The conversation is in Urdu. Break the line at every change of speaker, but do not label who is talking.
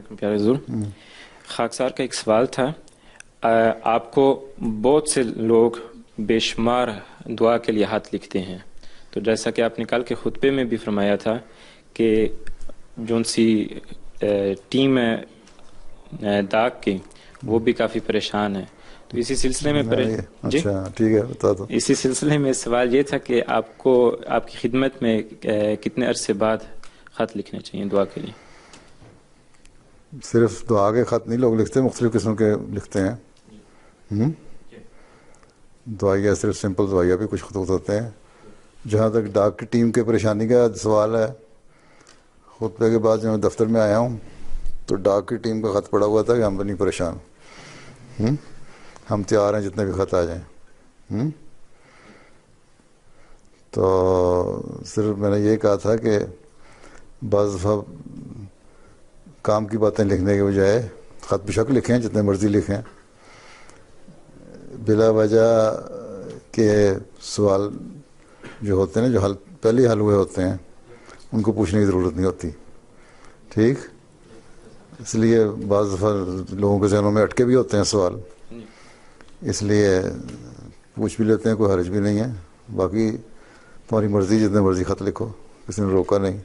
علیکم پیارے حضور. خاکسار کا ایک سوال تھا. آپ کو بہت سے لوگ بے شمار دعا کے لیے ہاتھ لکھتے ہیں، تو جیسا کہ آپ نے کل کے خطبے میں بھی فرمایا تھا کہ جون سی ٹیم ہے داغ کی وہ بھی کافی پریشان ہے، تو اسی سلسلے میں جی
اچھا ٹھیک ہے بتا دو.
اسی سلسلے میں سوال یہ تھا کہ آپ کو آپ کی خدمت میں کتنے عرصے بعد خط لکھنے چاہیے دعا کے لیے؟
صرف دعا کے خط نہیں لوگ لکھتے، مختلف قسم کے لکھتے ہیں. دعائیہ صرف سمپل دعائیہ بھی کچھ خطوط ہوتے ہیں. جہاں تک ڈاک کی ٹیم کے پریشانی کا سوال ہے، خطبے کے بعد جب میں دفتر میں آیا ہوں تو ڈاک کی ٹیم کا خط پڑا ہوا تھا کہ ہم نہیں پریشان، ہم تیار ہیں جتنے بھی خط آ جائیں. تو صرف میں نے یہ کہا تھا کہ بعض دفعہ کام کی باتیں لکھنے کے بجائے خط بشک لکھیں، جتنے مرضی لکھیں، بلا وجہ کے سوال جو ہوتے ہیں جو حل پہلے حل ہوئے ہوتے ہیں ان کو پوچھنے کی ضرورت نہیں ہوتی. ٹھیک، اس لیے بعض دفعہ لوگوں کے ذہنوں میں اٹکے بھی ہوتے ہیں سوال، اس لیے پوچھ بھی لیتے ہیں، کوئی حرج بھی نہیں ہے. باقی تمہاری مرضی، جتنے مرضی خط لکھو، کسی نے روکا نہیں.